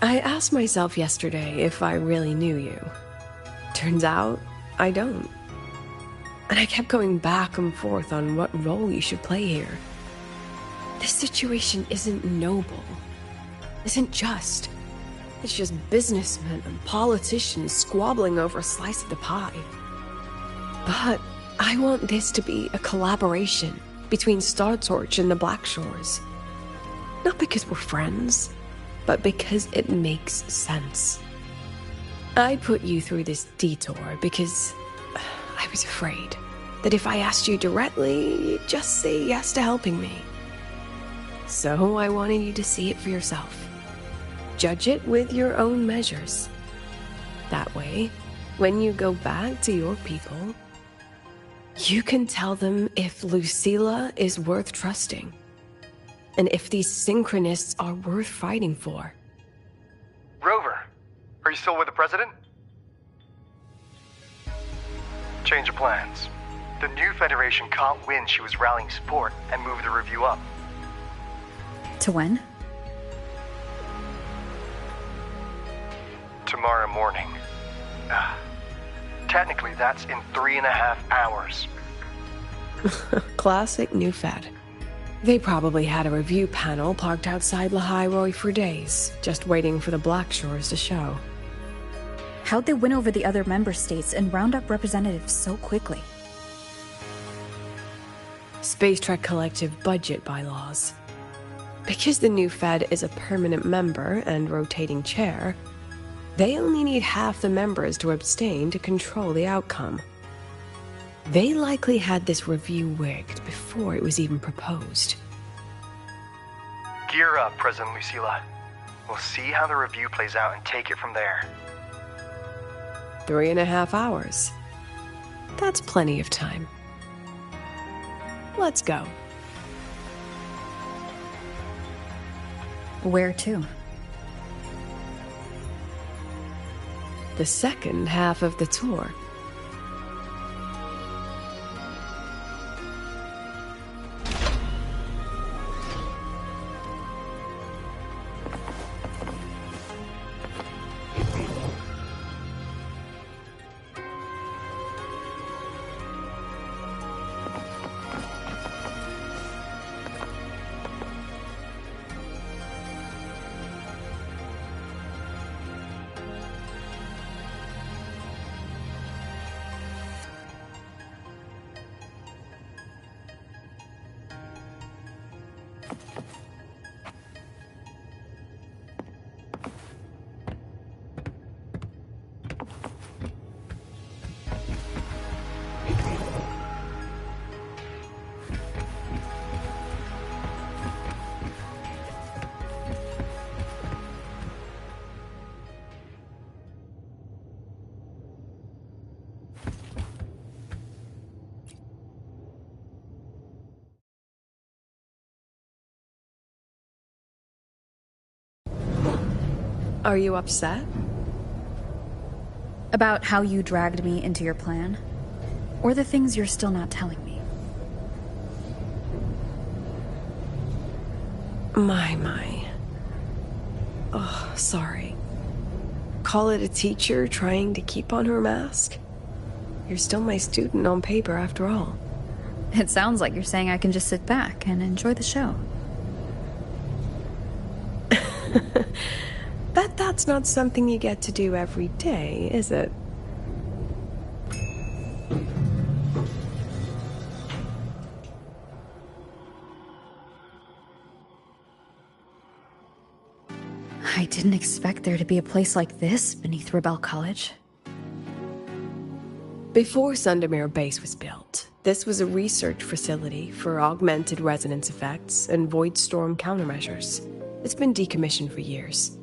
I asked myself yesterday if I really knew you. Turns out, I don't. And I kept going back and forth on what role you should play here. This situation isn't noble, isn't just. It's just businessmen and politicians squabbling over a slice of the pie. But I want this to be a collaboration, between Star Torch and the Black Shores. Not because we're friends, but because it makes sense. I put you through this detour because I was afraid that if I asked you directly, you'd just say yes to helping me. So I wanted you to see it for yourself. Judge it with your own measures. That way, when you go back to your people, you can tell them if Lucilla is worth trusting, and if these synchronists are worth fighting for. Rover, are you still with the President? Change of plans. The new Federation caught wind she was rallying support and moved the review up. To when? Tomorrow morning. Technically, that's in 3.5 hours. Classic New Fed. They probably had a review panel parked outside Lahai for days, just waiting for the Black Shores to show. How'd they win over the other member states and round up representatives so quickly? Space Trek Collective budget bylaws. Because the new Fed is a permanent member and rotating chair, they only need half the members to abstain to control the outcome. They likely had this review rigged before it was even proposed. Gear up, President Lucilla. We'll see how the review plays out and take it from there. 3.5 hours. That's plenty of time. Let's go. Where to? The second half of the tour. Are you upset? About how you dragged me into your plan? Or the things you're still not telling me? My. Oh, sorry. Call it a teacher trying to keep on her mask? You're still my student on paper after all. It sounds like you're saying I can just sit back and enjoy the show. That's not something you get to do every day, is it? I didn't expect there to be a place like this beneath Rebel College. Before Sundermere Base was built, this was a research facility for augmented resonance effects and void storm countermeasures. It's been decommissioned for years.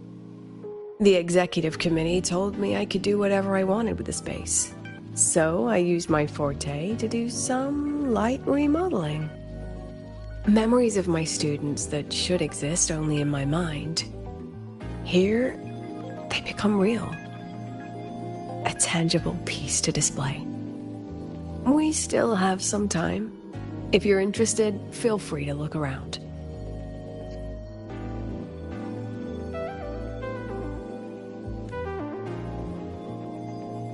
The executive committee told me I could do whatever I wanted with the space. So I used my forte to do some light remodeling. Memories of my students that should exist only in my mind. Here, they become real. A tangible piece to display. We still have some time. If you're interested, feel free to look around.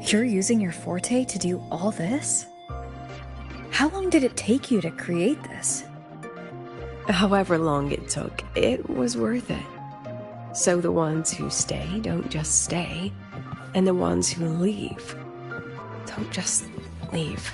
You're using your forte to do all this? How long did it take you to create this? However long it took, it was worth it. So the ones who stay don't just stay, and the ones who leave don't just leave.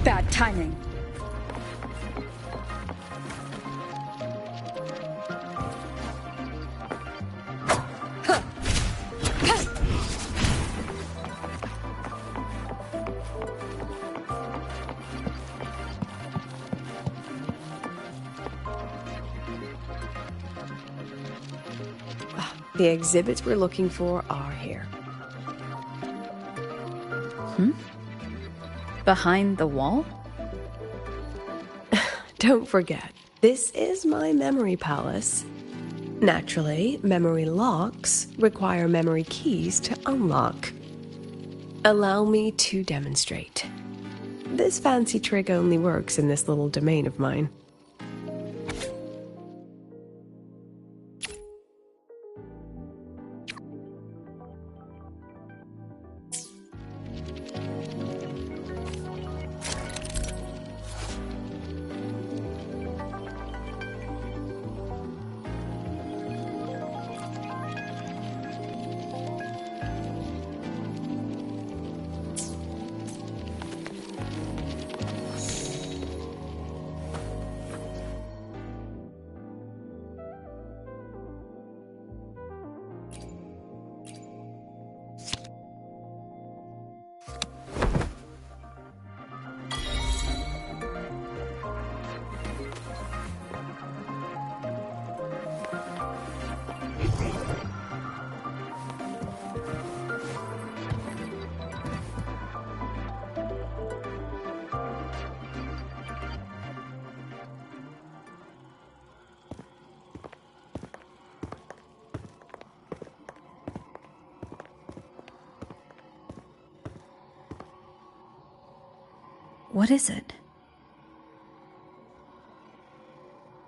Bad timing. The exhibits we're looking for are here. Behind the wall? Don't forget, this is my memory palace. Naturally, memory locks require memory keys to unlock. Allow me to demonstrate. This fancy trick only works in this little domain of mine. What is it?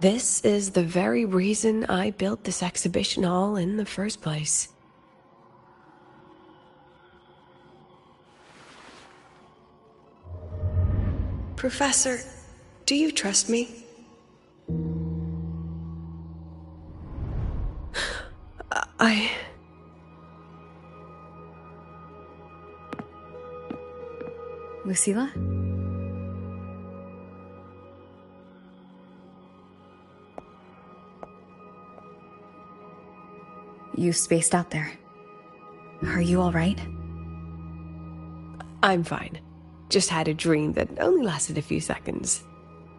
This is the very reason I built this exhibition hall in the first place. Professor, do you trust me? Lucilla? You spaced out there. Are you all right? I'm fine. Just had a dream that only lasted a few seconds.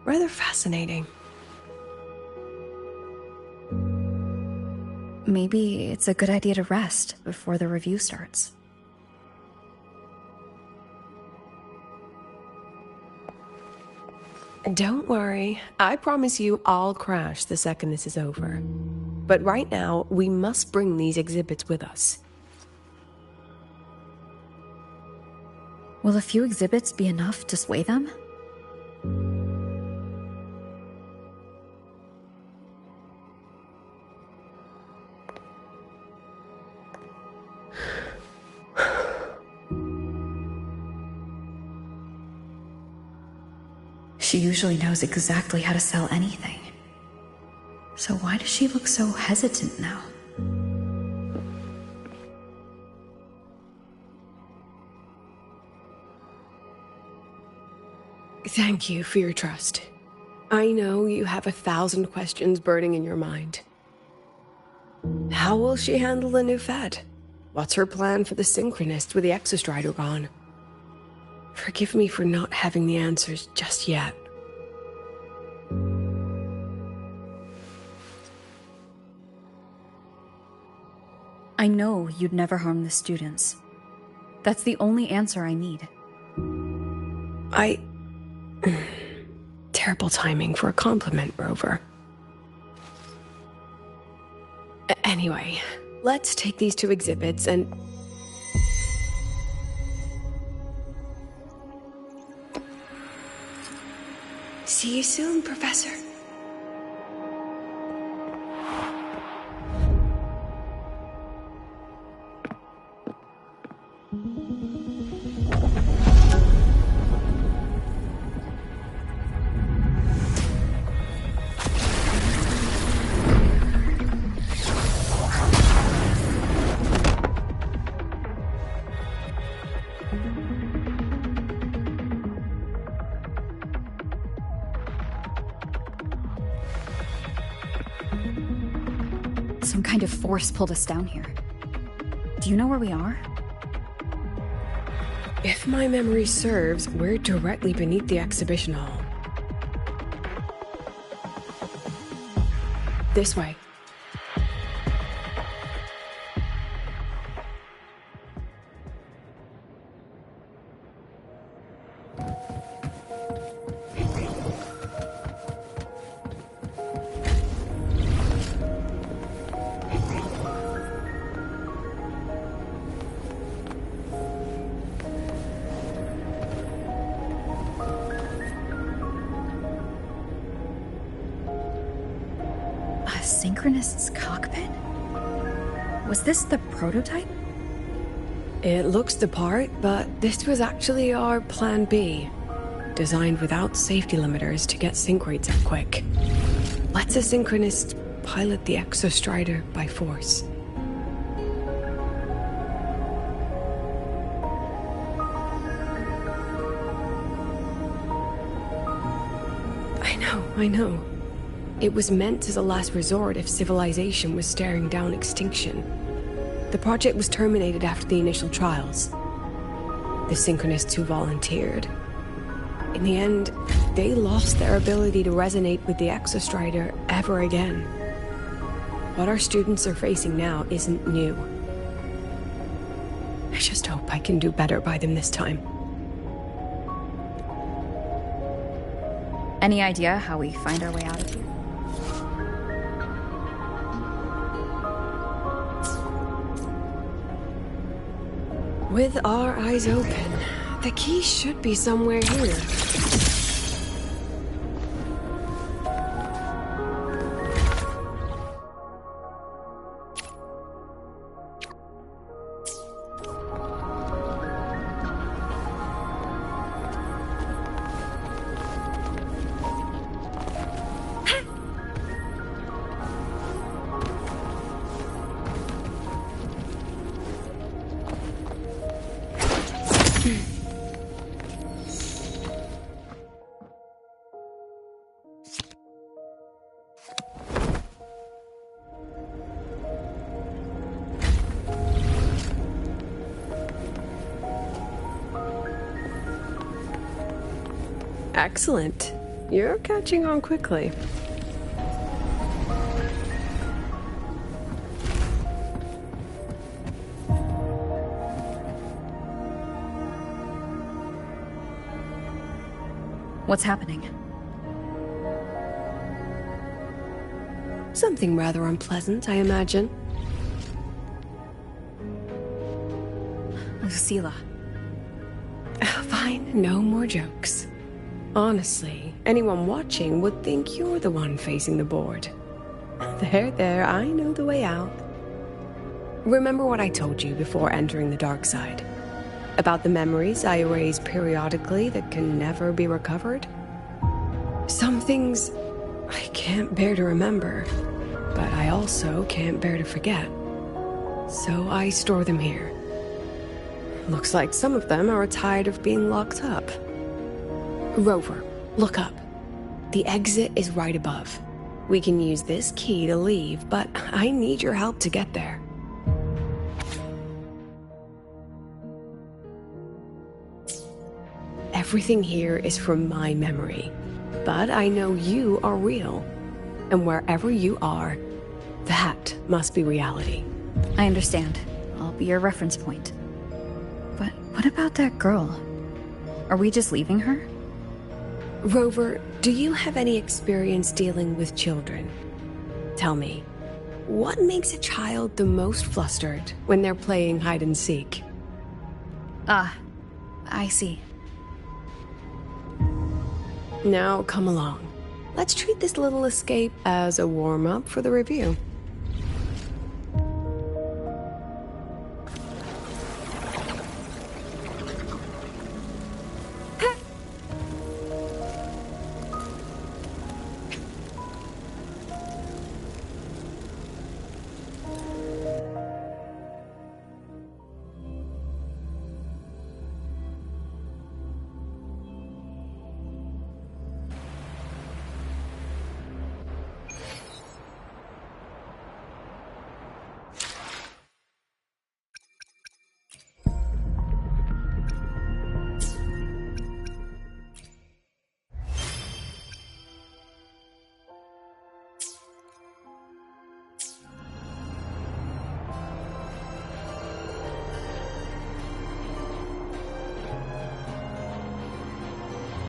Rather fascinating. Maybe it's a good idea to rest before the review starts. Don't worry. I promise you I'll crash the second this is over. But right now, we must bring these exhibits with us. Will a few exhibits be enough to sway them? She usually knows exactly how to sell anything. So why does she look so hesitant now? Thank you for your trust. I know you have 1,000 questions burning in your mind. How will she handle the new fed? What's her plan for the synchronist with the exostrider gone? Forgive me for not having the answers just yet. I know you'd never harm the students. That's the only answer I need. Terrible timing for a compliment, Rover. Anyway, let's take these two exhibits and... See you soon, Professor. Some kind of force pulled us down here. Do you know where we are? If my memory serves, we're directly beneath the exhibition hall. This way. Synchronist's cockpit? Was this the prototype? It looks the part, but this was actually our Plan B. Designed without safety limiters to get sync rates up quick. Lets a synchronist pilot the Exostrider by force. I know. It was meant as a last resort if civilization was staring down extinction. The project was terminated after the initial trials. The synchronists who volunteered, in the end, they lost their ability to resonate with the Exostrider ever again. What our students are facing now isn't new. I just hope I can do better by them this time. Any idea how we find our way out of here? With our eyes open, the key should be somewhere here. Excellent. You're catching on quickly. What's happening? Something rather unpleasant, I imagine. Lucilla. Fine, no more jokes. Honestly, anyone watching would think you're the one facing the board. There, I know the way out. Remember what I told you before entering the dark side? About the memories I erase periodically that can never be recovered? Some things I can't bear to remember, but I also can't bear to forget. So I store them here. Looks like some of them are tired of being locked up. Rover, look up. The exit is right above. We can use this key to leave, but I need your help to get there. Everything here is from my memory. But I know you are real. And wherever you are, that must be reality. I understand. I'll be your reference point. But what about that girl? Are we just leaving her? Rover, do you have any experience dealing with children? Tell me, what makes a child the most flustered when they're playing hide and seek? Ah, I see. Now come along. Let's treat this little escape as a warm-up for the review.